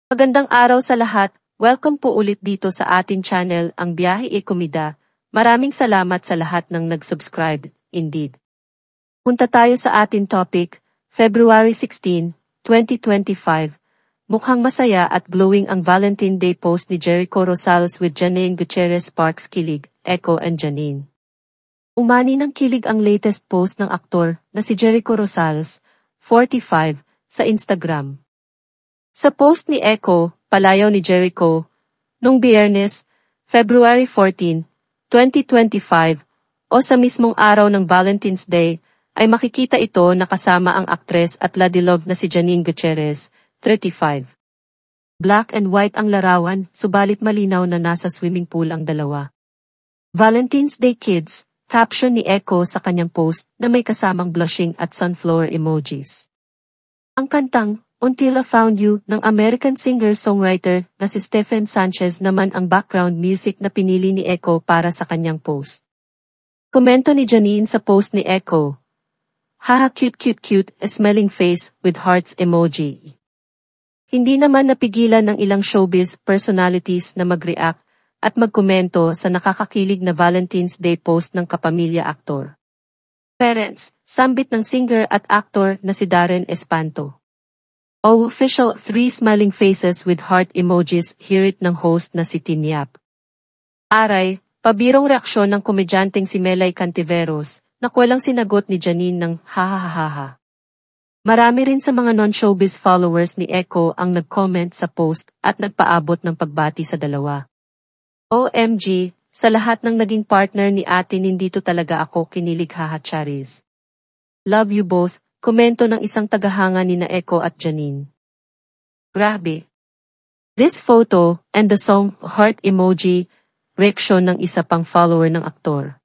Magandang araw sa lahat. Welcome po ulit dito sa ating channel, Ang Biyahe e Komida. Maraming salamat sa lahat ng nag-subscribe, indeed. Punta tayo sa ating topic, February 16, 2025. Mukhang masaya at glowing ang Valentine Day post ni Jericho Rosales with Janine Gutierrez sparks kilig, Echo and Janine. Umani ng kilig ang latest post ng aktor na si Jericho Rosales, 45, sa Instagram. Sa post ni Echo, palayaw ni Jericho, nung Biyernes, February 14, 2025, o sa mismong araw ng Valentine's Day, ay makikita ito na kasama ang aktres at ladilove na si Janine Gutierrez, 35. Black and white ang larawan, subalit malinaw na nasa swimming pool ang dalawa. Valentine's Day Kids, caption ni Echo sa kanyang post na may kasamang blushing at sunflower emojis. Ang kantang Until I Found You ng American singer-songwriter na si Stephen Sanchez naman ang background music na pinili ni Echo para sa kanyang post. Komento ni Janine sa post ni Echo. Haha cute, a smiling face with hearts emoji. Hindi naman napigilan ng ilang showbiz personalities na mag-react at magkomento sa nakakakilig na Valentine's Day post ng kapamilya aktor. Parents, sambit ng singer at aktor na si Darren Espanto. Official 3 smiling faces with heart emojis, hirit ng host na si Tin Yap. Aray, pabirong reaksyon ng komedyanteng si Melay Cantiveros, na walang sinagot ni Janine ng hahahaha. Marami rin sa mga non-showbiz followers ni Echo ang nag-comment sa post at nagpaabot ng pagbati sa dalawa. OMG, sa lahat ng naging partner ni ate nindito talaga ako kinilig haha charis. Love you both. Komento ng isang tagahanga ni na Echo at Janine. Grabe. This photo, and the song, heart emoji, reaksyon ng isa pang follower ng aktor.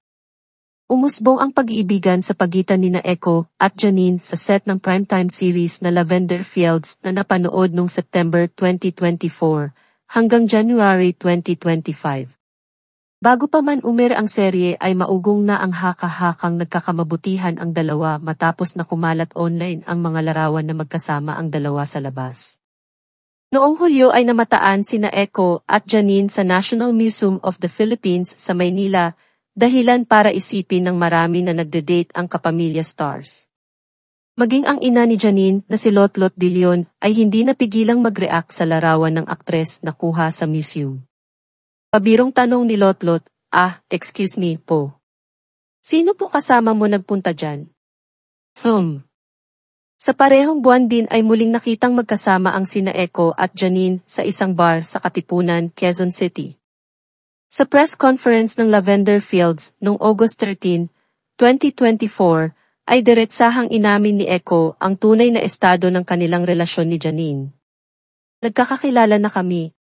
Umusbong ang pag-iibigan sa pagitan ni na Echo at Janine sa set ng primetime series na Lavender Fields na napanood noong September 2024 hanggang January 2025. Bago pa man umere ang serye ay maugong na ang haka-hakang nagkakamabutihan ang dalawa matapos na kumalat online ang mga larawan na magkasama ang dalawa sa labas. Noong Hulyo ay namataan sina Echo at Janine sa National Museum of the Philippines sa Maynila, dahilan para isipin ng marami na nagde-date ang kapamilya stars. Maging ang ina ni Janine na si Lotlot De Leon ay hindi napigilang mag-react sa larawan ng aktres na kuha sa museum. Pabirong tanong ni Lotlot, excuse me po. Sino po kasama mo nagpunta dyan? Sa parehong buwan din ay muling nakitang magkasama ang sina Echo at Janine sa isang bar sa Katipunan, Quezon City. Sa press conference ng Lavender Fields noong August 13, 2024, ay diretsahang inamin ni Echo ang tunay na estado ng kanilang relasyon ni Janine. Nagkakakilala na kami.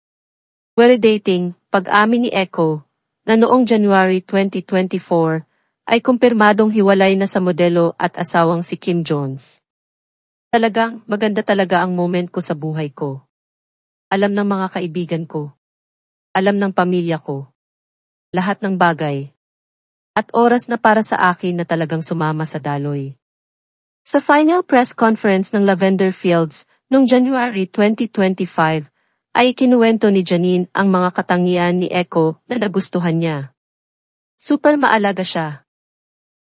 We're dating, pag-amin ni Echo, na noong January 2024, ay kumpirmadong hiwalay na sa modelo at asawang si Kim Jones. Talagang, maganda talaga ang moment ko sa buhay ko. Alam ng mga kaibigan ko. Alam ng pamilya ko. Lahat ng bagay. At oras na para sa akin na talagang sumama sa daloy. Sa final press conference ng Lavender Fields, noong January 2025, ay kinuwento ni Janine ang mga katangian ni Echo na nagustuhan niya. Super maalaga siya.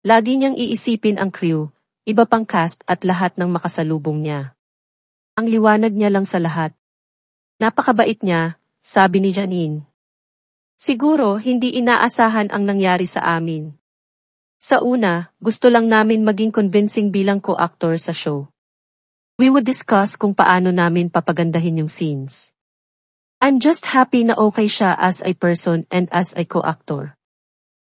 Lagi niyang iisipin ang crew, iba pang cast at lahat ng makasalubong niya. Ang liwanag niya lang sa lahat. Napakabait niya, sabi ni Janine. Siguro hindi inaasahan ang nangyari sa amin. Sa una, gusto lang namin maging convincing bilang co-actor sa show. We would discuss kung paano namin papagandahin yung scenes. I'm just happy na okay siya as a person and as a co-actor.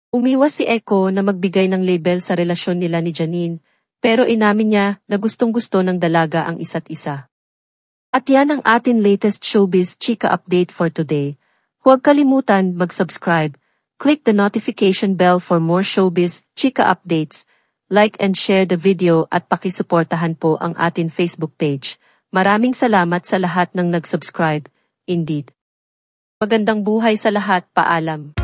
Umiwas si Echo na magbigay ng label sa relasyon nila ni Janine, pero inamin niya na gustong-gusto ng dalaga ang isa't isa. At yan ang atin latest showbiz chika update for today. Huwag kalimutan mag-subscribe, click the notification bell for more showbiz chika updates, like and share the video at pakisuportahan po ang atin Facebook page. Maraming salamat sa lahat ng nag-subscribe. Indeed. Magandang buhay sa lahat, paalam.